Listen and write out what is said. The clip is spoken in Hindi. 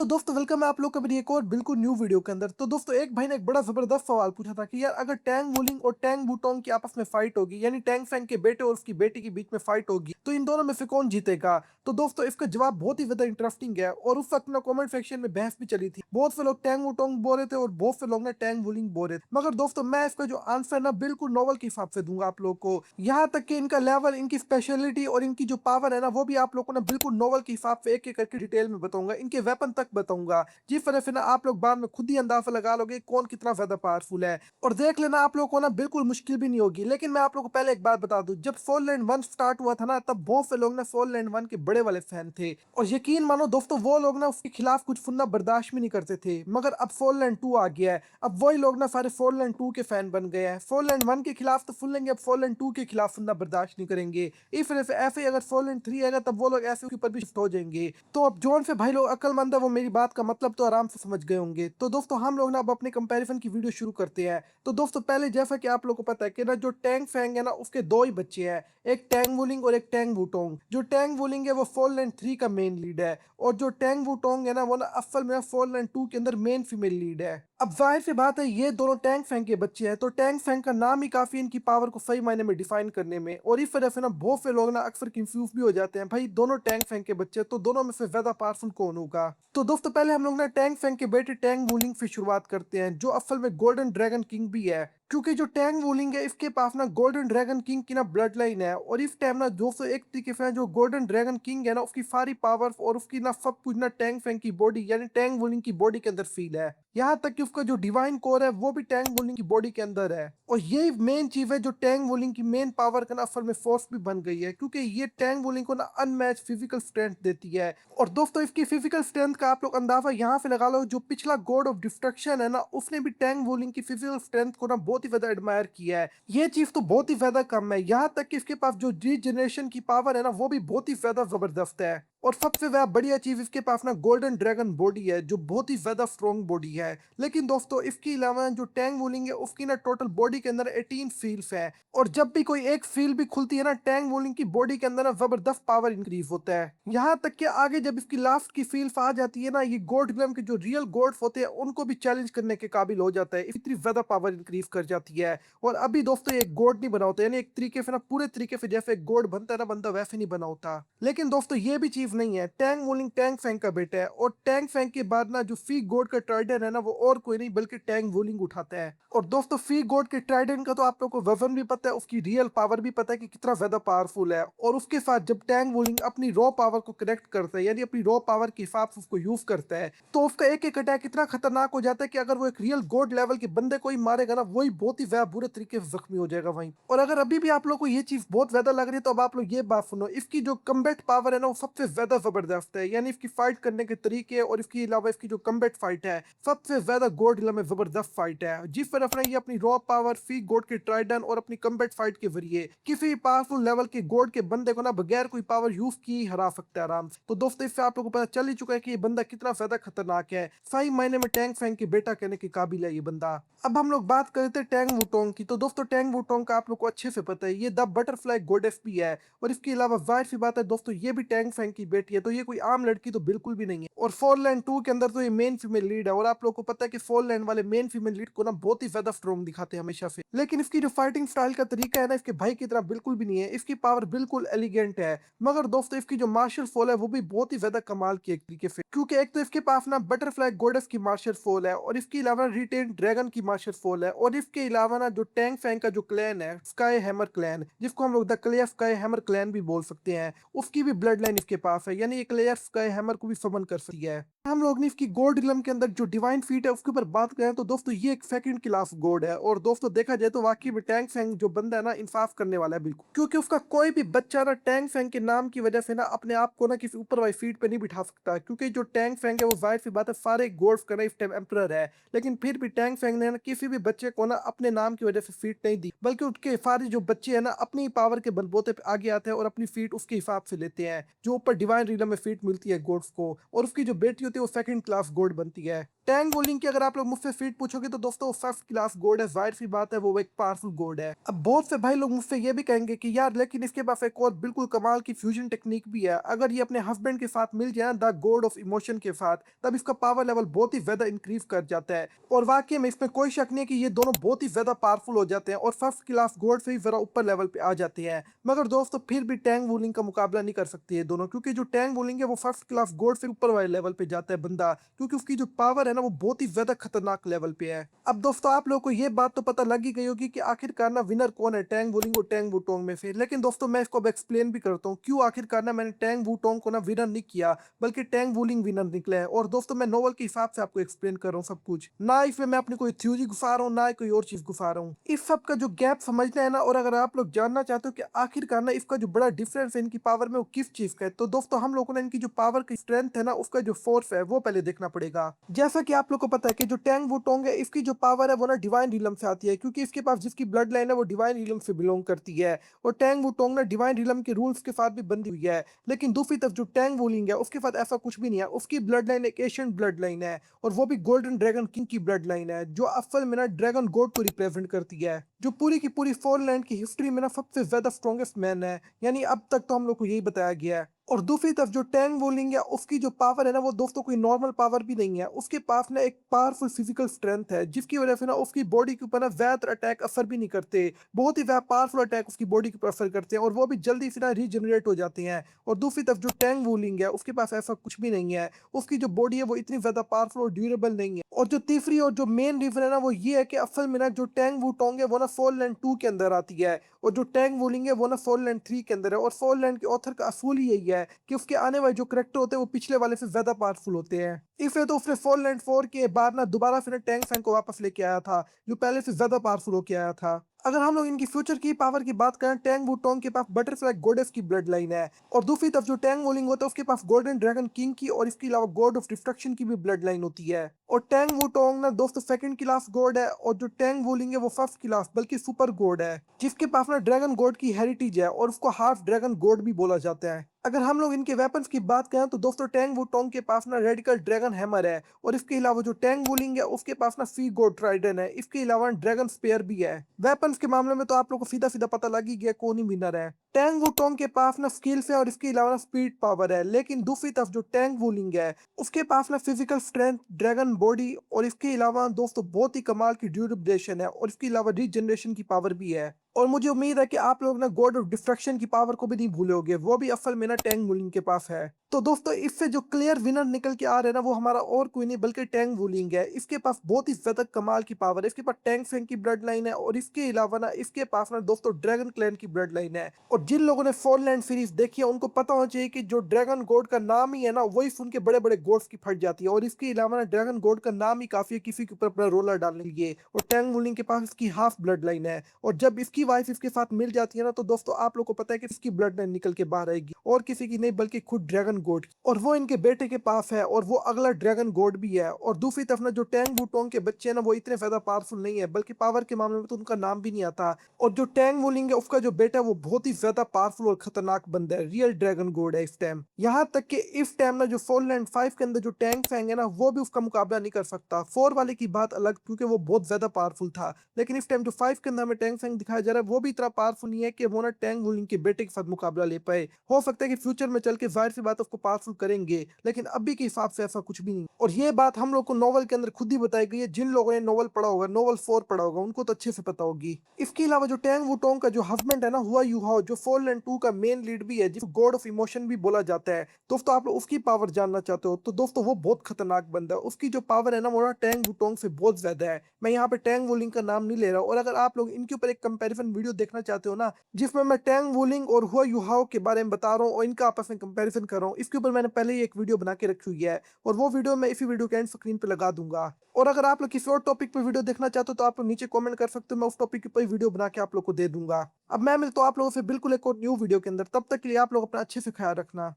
तो दोस्तों वेलकम है आप लोग का मेरी एक और बिल्कुल न्यू वीडियो के अंदर। तो दोस्तों एक भाई ने एक बड़ा जबरदस्त सवाल पूछा था कि यार अगर टैंग वुलिंग और टैंग वूटोंग की आपस में फाइट होगी, यानी टैंग फैंग के बेटे और उसकी बेटी के बीच में फाइट होगी, तो इन दोनों में से कौन जीतेगा। तो दोस्तों इसका जवाब बहुत ही ज्यादा इंटरेस्टिंग है और उस वक्त ना कमेंट सेक्शन में बहस भी चली थी। बहुत से लोग टैंग वूटोंग बोल रहे थे और बहुत से लोग ना टैंग वुलिंग बोल रहे थे, मगर दोस्तों मैं इसका जो आंसर ना बिल्कुल नॉवल के हिसाब से दूंगा आप लोग को। यहाँ तक कि इनका लेवल, इनकी स्पेशलिटी और इनकी जो पावर है ना वो भी आप लोग को ना बिल्कुल नॉवल के हिसाब से एक एक करके डिटेल में बताऊंगा, इनके वेपन तक बताऊंगा। जिस तरह से ना आप लोग बाद में खुद ही अंदाजा लगा लोगे कौन कितना ज्यादा पावरफुल है। और देख लेना आप लोगों को ना बिल्कुल मुश्किल भी नहीं होगी। लेकिन मैं आप लोगों को पहले एक बात बता दूं, जब फोरलैंड वन स्टार्ट हुआ था ना तब बहुत से लोग ना फोरलैंड वन के बड़े वाले फैन थे। और यकीन मानो दोस्तों वो लोग ना उसके खिलाफ कुछ सुनना बर्दाश्त भी नहीं करते थे। मगर अब फोरलैंड टू आ गया है, अब वही लोग ना सारे फोरलैंड टू के फैन बन गए हैं। फोरलैंड वन के खिलाफ तो सुनेंगे, अब फोरलैंड टू के खिलाफ सुनना बर्दाश्त नहीं करेंगे। इस वजह से ऐसे ही अगर फोरलैंड थ्री आएगा तब वो लोग ऐसे के ऊपर भी शिफ्ट हो जाएंगे। तो अब जोन से भाई लोग अक्लमंद है वो मेरी बात का मतलब तो आराम से समझ गए होंगे। तो दोस्तों हम लोग ना अब अपने कंपैरिजन की वीडियो शुरू करते हैं। तो दोस्तों पहले जैसा कि आप लोगों को पता है कि ना जो टैंग फैंग है ना उसके दो ही बच्चे हैं, एक टैंग वुलिंग और एक टैंग वूटोंग। जो टैंग वुलिंग है वो फोरलैंड थ्री का मेन लीड है और जो टैंग वूटोंग है ना वो ना असल में फोरलैंड टू के अंदर मेन फीमेल लीड है। अब जाहिर सी बात है ये दोनों टैंग फैंग के बच्चे हैं, तो टैंग फैंग का नाम ही काफी इनकी पावर को सही मायने में डिफाइन करने में। और इस वजह से ना बहुत से लोग ना अक्सर कंफ्यूज भी हो जाते हैं, भाई दोनों टैंग फैंग के बच्चे तो दोनों में से ज्यादा पावरफुल कौन होगा। तो दोस्तों पहले हम लोग ना टैंग फैंग के बेटे टैंग वूलिंग से शुरुआत करते हैं, जो असल में गोल्डन ड्रैगन किंग भी है। क्योंकि जो टैंग वूलिंग है इसके पास ना गोल्डन ड्रैगन किंग की ना ब्लड लाइन है। और इस टाइम ना 201 तरीके से जो गोल्डन ड्रैगन किंग है ना उसकी सारी पावर और उसकी ना सब कुछ ना टैंग फैंग की बॉडी यानी टैंग वूलिंग की बॉडी के अंदर फील है। यहाँ तक कि उसका जो डिवाइन कोर है वो भी टैंग वुलिंग की बॉडी के अंदर है। और यही मेन चीज है जो टैंग वुलिंग की मेन पावर का ना असल में फोर्स भी बन गई है, क्योंकि ये टैंग वुलिंग को ना अनमैच फिजिकल स्ट्रेंथ देती है। और दोस्तों इसकी फिजिकल स्ट्रेंथ का आप लोग अंदाजा यहाँ से लगा लो, जो पिछला गॉड ऑफ डिस्ट्रक्शन है ना उसने भी टैंग वुलिंग की फिजिकल स्ट्रेंथ को ना बहुत ही ज्यादा एडमायर किया है। ये चीज तो बहुत ही ज्यादा कम है। यहाँ तक कि इसके पास जो रीजनरेशन की पावर है ना वो भी बहुत ही ज्यादा जबरदस्त है। और सबसे ज्यादा बढ़िया चीज इसके पास ना गोल्डन ड्रैगन बॉडी है जो बहुत ही ज्यादा स्ट्रॉन्ग बॉडी है। लेकिन दोस्तों इसके अलावा जो टैंग वूलिंग है उसकी ना टोटल बॉडी के अंदर 18 फील्स है। और जब भी कोई एक फील भी खुलती है ना टैंग वूलिंग की बॉडी के अंदर ना जबरदस्त पावर इंक्रीज होता है। यहाँ तक कि आगे जब इसकी लास्ट की फील्स आ जाती है ना, ये गॉड ग्लैम के जो रियल गॉड्स होते हैं उनको भी चैलेंज करने के काबिल हो जाता है, इतनी ज्यादा पावर इंक्रीज कर जाती है। और अभी दोस्तों ये गॉड नहीं बना होता, यानी एक तरीके से ना पूरे तरीके से जैसे एक गॉड बनता है ना बंदा वैसे नहीं बना होता। लेकिन दोस्तों ये भी चीज नहीं है, टैंग वूलिंग टैंग फैंग का बेटा है और टैंग फैंग के बाद ना जो फी गोड का ट्राइडेंट है ना वो और कोई नहीं बल्कि टैंग वूलिंग उठाता है। और दोस्तों फी गोड के ट्राइडेंट का तो आप लोगों को वजन भी पता है, उसकी रियल पावर भी पता है कि कितना ज्यादा पावरफुल है। और उसके साथ जब टैंग वूलिंग अपनी रॉ पावर को कनेक्ट करता है, यानी अपनी रॉ पावर के हिसाब से उसको यूज करता है, तो उसका एक एक अटैक इतना खतरनाक हो जाता है कि अगर वो एक रियल गोड लेवल के बंदे को ही मारेगा ना वही बहुत ही ज्यादा बुरे तरीके से जख्मी हो जाएगा वहीं। और अगर अभी भी आप लोग को ये चीज बहुत ज्यादा लग रही है तो अब आप लोग ये बात सुनो, इसकी जो कम्बैट पावर है ना वो सबसे ज्यादा जबरदस्त है। यानी इसकी फाइट करने के तरीके और इसके अलावा इसकी जो कम्बैट फाइट है सबसे ज्यादा गोड में जबरदस्त फाइट है। जिस तरफ ने ये अपनी रॉ पावर फी गोड के ट्राइडन और अपनी कम्बैट फाइट के जरिए किसी पावरफुल लेवल के गोड के बंदे को ना बगैर कोई पावर यूज की हरा सकता है आराम से। तो दोस्तों इससे आप लोगों को पता चल ही चुका है कि ये बंदा कितना ज्यादा खतरनाक है, सही मायने में टैंग फैंग के बेटा कहने के काबिल है ये बंदा। अब हम लोग बात करते हैं टैंग वुटोंग की। तो दोस्तों टैंग वुटोंग का आप लोग को अच्छे से पता है ये द बटरफ्लाई गोडेस भी है। और इसके अलावा जाहिर सी बात है दोस्तों ये भी टैंग फैंग की बेटी है, तो ये कोई आम लड़की तो बिल्कुल भी नहीं है। और फोरलैंड टू के अंदर तो ये मेन फीमेल लीड है और आप लोग को पता है कि फोरलैंड वाले मेन फीमेल लीड को ना बहुत ही ज्यादा स्ट्रॉन्ग दिखाते हैं हमेशा से। लेकिन इसकी जो फाइटिंग स्टाइल का तरीका है ना इसके भाई की तरह बिल्कुल भी नहीं है, इसकी पावर बिल्कुल एलिगेंट है। मगर दोस्तों इसकी जो मार्शल फॉल है वो भी बहुत ही ज्यादा कमाल की एक तरीके से, क्योंकि एक तो इसके पास ना बटरफ्लाई गोडेस की मार्शल फॉल है और इसके अलावा रिटेन ड्रैगन की मार्शल फॉल है। और इसके अलावा ना जो टैंग फैंग का जो क्लैन है स्काई हैमर क्लैन, जिसको हम लोग the clay sky hammer clan भी बोल सकते हैं, उसकी भी ब्लड लाइन इसके पास है, यानी एक लेयर स्काई हैमर को भी समन कर सकती है। हम लोग ने इसकी गोल्ड रिलम के अंदर जो डिवाइन फीट है उसके ऊपर बात करें तो दोस्तों ये एक सेकंड क्लास गोड है। और दोस्तों देखा जाए तो वाकई में टैंग फैंग जो बंदा है ना इंसाफ करने वाला है बिल्कुल, क्योंकि उसका कोई भी बच्चा ना टैंग फैंग के नाम की वजह से ना अपने आप को ना किसी ऊपर वाली फीट पे नहीं बिठा सकता। क्योंकि जो टैंग फैंग है वो जाहिर सी बात है सारे गोड्स का ना इस टाइम एम्परर है, लेकिन फिर भी टैंग फैंग ने ना किसी भी बच्चे को ना अपने नाम की वजह से फीट नहीं दी, बल्कि उसके सारे जो बच्चे हैं ना अपनी पावर के बलबूते पे आगे आते हैं और अपनी फीट उसके हिसाब से लेते हैं, जो ऊपर डिवाइन रिलम में फीट मिलती है गोड्स को। और उसकी जो बेटी होती है वो सेकंड क्लास गोड बनती है। टैंग वोलिंग की अगर आप लोग मुझसे फीट पूछोगे तो दोस्तों वो फर्स्ट क्लास गोड है, जाहिर सी बात है वो एक पावरफुल गोड है। अब बहुत से भाई लोग मुझसे ये भी कहेंगे कि यार लेकिन इसके पास एक और बिल्कुल कमाल की फ्यूजन टेक्निक भी है, अगर ये अपने हस्बैंड के साथ मिल जाए द गॉड ऑफ इमोशन के साथ, तब इसका पावर लेवल बहुत ही ज्यादा इंक्रीज कर जाता है। और वाकई में इसमें कोई शक नहीं है कि ये दोनों बहुत ही ज्यादा पावरफुल हो जाते हैं और फर्स्ट क्लास गोड से ही जरा ऊपर लेवल पे आ जाते हैं। मगर दोस्तों फिर भी टैंग वूलिंग का मुकाबला नहीं कर सकती है दोनों, क्योंकि जो टैंग वूलिंग है वो फर्स्ट क्लास गोड से ऊपर वाले लेवल पे जाता है बंदा, क्योंकि उसकी जो पावर है ना वो बहुत ही ज्यादा खतरनाक लेवल पे है। अब दोस्तों आप लोगों को ये बात तो पता लग ही गई होगी कि आखिरकार ना विनर कौन है टैंग वूलिंग और टैंग वूटोंग में से, लेकिन दोस्तों मैं इसको अब एक्सप्लेन भी करता हूँ क्यों आखिरकार ना मैंने टैंग वूटोंग को ना विनर नहीं किया, बल्कि टैंग वूलिंग विनर निकला है। और दोस्तों मैं नोवेल के हिसाब से आपको एक्सप्लेन कर रहा हूँ सब कुछ, ना इसमें मैं अपनी कोई थ्योरी घुसा रहा हूँ ना कोई और चीज घुसा रहा हूँ। इस सब का जो गैप समझना है ना, और अगर आप लोग जानना चाहते हो कि आखिरकार ना इसका जो बड़ा डिफरेंस है इनकी पावर में वो किस चीज का है, तो दोस्तों हम लोगों ने इनकी जो पावर की स्ट्रेंथ है ना उसका जो फोर्स है वो पहले देखना पड़ेगा। जैसा कि आप लोग को पता है कि जो टैंग वुटोंग है इसकी जो पावर है वो ना डिवाइन रिलम से आती है, क्योंकि इसके पास जिसकी ब्लड लाइन है वो डिवाइन रिलम से बिलोंग करती है। और टैंग वुटोंग ना डिवाइन रिलम के रूल्स के साथ भी बंधी हुई है। लेकिन दूसरी तरफ जो टैंग वोलिंग है उसके साथ ऐसा कुछ भी नहीं है, उसकी ब्लड लाइन एक एशियन ब्लड लाइन है, और वो भी गोल्डन ड्रैगन किंग की ब्लड लाइन है, जो असल में ना ड्रैगन गॉड को रिप्रेजेंट करती है, जो पूरी की पूरी फोरलैंड की हिस्ट्री में ना सबसे ज्यादा स्ट्रॉन्गेस्ट मैन है। यानी अब तक तो हम लोग को यही बताया गया है। और दूसरी तरफ जो टैंग वोलिंग है उसकी जो पावर है ना वो दोस्तों कोई नॉर्मल पावर भी नहीं है, उसके पास ना एक पावरफुल फिजिकल स्ट्रेंथ है, जिसकी वजह से ना उसकी बॉडी के ऊपर ना ज्यादातर अटैक असर भी नहीं करते, बहुत ही ज्यादा पावरफुल अटैक उसकी बॉडी के ऊपर असर करते हैं और वो भी जल्दी से ना रीजनरेट हो जाते हैं। और दूसरी तरफ जो टैंग वोलिंग है उसके पास ऐसा कुछ भी नहीं है, उसकी जो बॉडी है वो इतनी ज्यादा पावरफुल और ड्यूरेबल नहीं है। और जो तीसरी और जो मेन रीजन है ना वो ये है कि असल में ना जो टैंग वुटोंग है वो ना फोरलैंड 2 के अंदर आती है, और जो टैंग वोलिंग है वो ना फोरलैंड 3 के अंदर है। और फोरलैंड के ऑथर का असूल ही यही है कि उसके आने वाले जो करेक्टर होते हैं वो पिछले वाले से ज्यादा पावरफुल होते हैं। इसलिए तो उसने फोरलैंड 4 के बाद ना दोबारा फिर टैंक फैन को वापस लेके आया था, जो पहले से ज्यादा पावरफुल होके आया था। अगर हम लोग इनकी फ्यूचर की पावर की बात करें, टैंग वुटोंग के पास बटरफ्लाई गोडेस की ब्लड लाइन है, और दूसरी तरफ जो टैंग वोलिंग होता है उसके पास गोल्डन ड्रैगन किंग की और इसके अलावा गॉड ऑफ डिस्ट्रक्शन की भी ब्लड लाइन होती है। और टैंग वुटोंग ना दोस्तों सेकंड क्लास गॉड है, और जो टैंग वोलिंग है वो फर्स्ट क्लास बल्कि सुपर गॉड है, जिसके पास ना ड्रैगन गॉड की हेरिटेज है और उसको हाफ ड्रैगन गॉड भी बोला जाता है। अगर हम लोग इनके वेपन्स की बात करें तो दोस्तों टैंग वुटोंग के पास ना रेडिकल ड्रैगन हैमर है, और इसके अलावा जो टैंग वुलिंग है उसके पास ना सी गोड ट्राइडन है, इसके अलावा ड्रैगन स्पेयर भी है। वेपन्स के मामले में तो आप लोग को सीधा सीधा पता लग ही गया कौन ही विनर है। टैंग वुटोंग के पास ना स्किल्स है और इसके अलावा ना स्पीड पावर है, लेकिन दूसरी तरफ जो टैंग वुलिंग है उसके पास ना फिजिकल स्ट्रेंथ, ड्रैगन बॉडी, और इसके अलावा दोस्तों बहुत ही कमाल की ड्यूरेशन है, और इसके अलावा रीजनरेशन की पावर भी है। और मुझे उम्मीद है कि आप लोग ना गॉड ऑफ डिस्ट्रक्शन की पावर को भी नहीं भूलोगे, वो भी असल में ना टैंग वुलिंग के पास है। तो दोस्तों इससे जो क्लियर विनर निकल के आ रहे हैं ना वो हमारा और कोई नहीं बल्कि टैंग वुलिंग है। इसके पास बहुत ही ज्यादा कमाल की पावर है, इसके पास टैंग फैंग की ब्लड लाइन है, और इसके अलावा ना इसके पास ना दोस्तों ड्रैगन क्लैन की ब्लड लाइन है। और जिन लोगों ने फॉरलैंड सीरीज देखी है उनको पता होना चाहिए कि जो ड्रैगन गॉड का नाम ही है ना वही सुन के बड़े बड़े गॉड्स की फट जाती है। और इसके अलावा ना ड्रैगन गॉड का नाम ही काफी है किसी के ऊपर अपना रोलर डालने के लिए। और टैंग वुलिंग के पास इसकी हाफ ब्लड लाइन है, और जब इसकी वाइफ इसके साथ मिल जाती है ना तो दोस्तों आप लोग को पता है कि इसकी ब्लड लाइन निकल के बाहर आएगी, और किसी की नहीं बल्कि खुद ड्रैगन गॉड की। और वो इनके बेटे के पास है, और वो अगला ड्रैगन गॉड भी है। और दूसरी तरफ ना जो टैंग वुटोंग के बच्चे हैं ना वो इतने ज्यादा पावरफुल नहीं है, बल्कि पावर के मामले में तो उनका नाम भी नहीं आता। और जो टैंग वुलिंग है उसका जो बेटा है वो बहुत ही ज्यादा पावरफुल और खतरनाक बंदा है, रियल ड्रैगन गॉड है इस टाइम। यहाँ तक कि इस टाइम ना जो फॉरलैंड 5 के अंदर जो टैंग फैंग है ना वो भी उसका मुकाबला नहीं कर सकता। 4 वाले की बात अलग, क्योंकि वो बहुत ज्यादा पावरफुल था, लेकिन इस टाइम जो 5 के अंदर हमें टैंग फैंग दिखाया जा रहा है वो भी इतना पावरफुल नहीं है कि वो ना टैंग वुलिंग के बेटे के साथ मुकाबला ले पाए। हो सकता है कि फ्यूचर में चल के जाहिर सी बात उसको पावरफुल करेंगे, लेकिन अभी के हिसाब से ऐसा कुछ भी नहीं। और ये बात हम लोग को नॉवल के अंदर खुद ही बताई गई है, जिन लोगों ने नॉवल पढ़ा होगा, नॉवल 4 पढ़ा होगा, उनको तो अच्छे से पता होगी। इसके अलावा जो टैंग वुटोंग का जो हस्बैंड है ना हुआ यूहाओ, जो फॉरलैंड 2 का मेन लीड भी है, जिसको गॉड ऑफ इमोशन भी बोला जाता है, दोस्तों आप लोग उसकी पावर जानना चाहते हो तो दोस्तों वो बहुत खतरनाक बंदा है। उसकी जो पावर है ना वो ना टैंग वुटोंग से बहुत ज्यादा है। मैं यहाँ पे टैंग वुलिंग का नाम नहीं ले रहा हूँ, और अगर आप लोग इनके ऊपर एक कंपैरिजन वीडियो देखना चाहते हो ना जिसमें मैं टैंग वुलिंग और हुआ यूहाओ के बारे में बता रहा हूँ और इनका आपस में कंपैरिजन कर रहा हूँ, इसके ऊपर मैंने पहले ही एक वीडियो बना के रखी हुई है, और वो वीडियो मैं इसी वीडियो के एंड स्क्रीन पे लगा दूंगा। और अगर आप लोग किसी और टॉपिक पे वीडियो देखना चाहते हो तो आप लोग नीचे कमेंट कर सकते हो, मैं उस टॉपिक के ऊपर वीडियो बना के आप लोग को दे दूंगा। अब मैं मिलता हूँ आप लोगों से बिल्कुल एक और न्यू वीडियो के अंदर, तब तक के लिए आप लोग अपना अच्छे से ख्याल रखना।